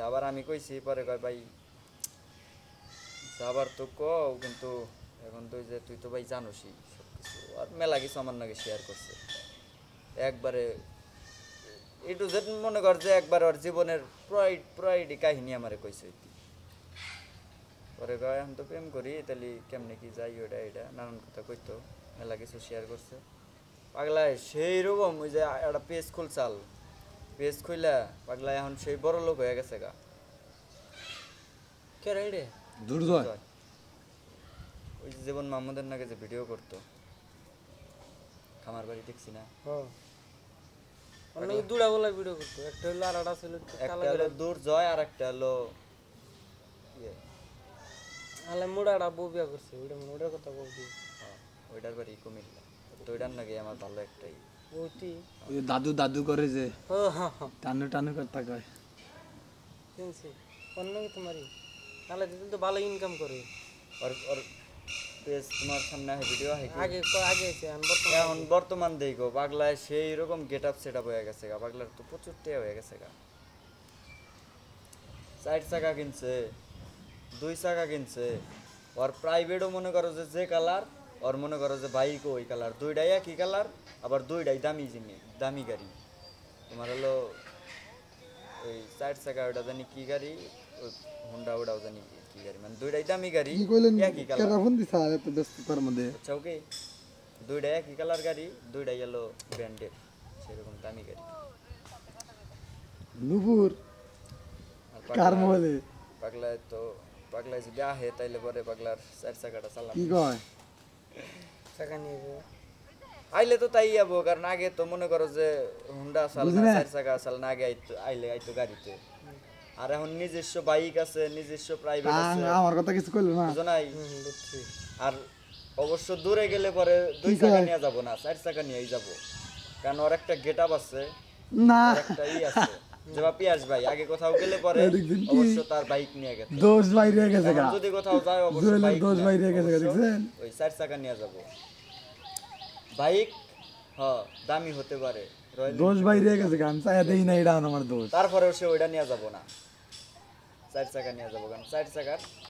আবার আমি কইছি পরে কয় ভাই আবার তো কও কিন্তু এখন তুই যে তুই তো ভাই জানোসই সব কিছু আর মেলা কিছু আমার নাকি শেয়ার করছে একবারে এ টু জেড মনে কর যে একবার ওর জীবনের প্রাইডি কাহিনী আমারে কইছে পরে কয় এখন তো প্রেম করি তাহলে কেমনে কি যাই ওটা এটা নানান কথা কইতো মেলা কিছু শেয়ার করছে পাগলায় সেই রকম ওই যে একটা পেজ খুলছাল পেজ খুইলা পাগলায় এখন সেই বড় লোক হয়ে গেছে গা কে রে দুর্জয় ওই যে জীবন মাহমুদের নাকি যে ভিডিও করতো খামার বাড়ি দেখছি না অনেক দুড়া বলা ভিডিও করতো একটা হলো আর একটা ছিল একটা হলো দুর্জয় আর একটা হলো ইয়ে আলে মুড়াটা বউ বিয়া করছে ওটার কথা বলছি ওইটার বাড়ি কুমিল্লা তো ওইটার নাকি আমার ভালো একটাই ওইটি ওই দাদু দাদু করে যে হ্যাঁ হ্যাঁ টানু টানু করতে কয় শুনছি অন্য কি তোমারই তাহলে দিদি তো ভালো ইনকাম করে ওর ওর পেজ তোমার সামনে আছে ভিডিও আছে আগে আগে আছে এখন বর্তমান দেখো পাগলায় সেই রকম গেট আপ সেট আপ হয়ে গেছে গা পাগলার তো প্রচুর টেয়া হয়ে গেছে গা 4 চাকা কিনছে 2 চাকা কিনছে ওর প্রাইভেটও মনে করো যে কালার ওর মনে করো যে বাইকও ওই কালার দুইটাই একই কালার আবার দুইটাই দামি জিনিস দামি গাড়ি তোমার হলো ওই 4 চাকা ওটা জানি কি গাড়ি ওই হোন্ডা ওটাও জানি কি গাড়ি মানে দুইটাই দামি গাড়ি একই কালার ফোন দিছ আর এত ব্যস্ততার মধ্যে আচ্ছা ওকে দুইটাই একই কালার গাড়ি দুইটাই হলো ব্র্যান্ডের সেরকম দামি গাড়ি নুপুর কার মোবাইলে পাগলায় তো পাগলায় যদি আহে তাইলে পরে পাগলার 4 চাকাটা চালাম কি কয় টাকা নিয়ে যাবে আইলে তো তাই যাবো কারণ আগে তো মনে করো যে হুন্ডা চাল না 4 চাকা চাল না আগে আইতো গাড়িতে আর এখন নিজস্ব বাইক আছে নিজস্ব প্রাইভেট আছে আমার কথা কিছু কইলো না বুঝো নাই আর অবশ্য দূরে গেলে পরে 2 চাকা নিয়ে যাব না 4 চাকা নিয়েই যাব কারণ ওর একটা গেটআপ আছে না একটা আছে যেবা পিয়াস ভাই আগে কোথাও গেলে পরে অবশ্য তার বাইক নিয়ে গেছে দোষ বাইরে গেছে গা যদি কোথাও যায় অবশ্য বাইক দোষ বাইরে গেছে দেখছেন ওই 4 চাকা নিয়ে যাব বাইক হ্যাঁ দামি হতে পারে দোষ বাইরে গেছে গান চায়া দেই না এটা আমার দোষ তারপরেও সে ওইটা নিয়ে যাব না 4 চাকা নিয়ে যাব কারণ 4 চাকার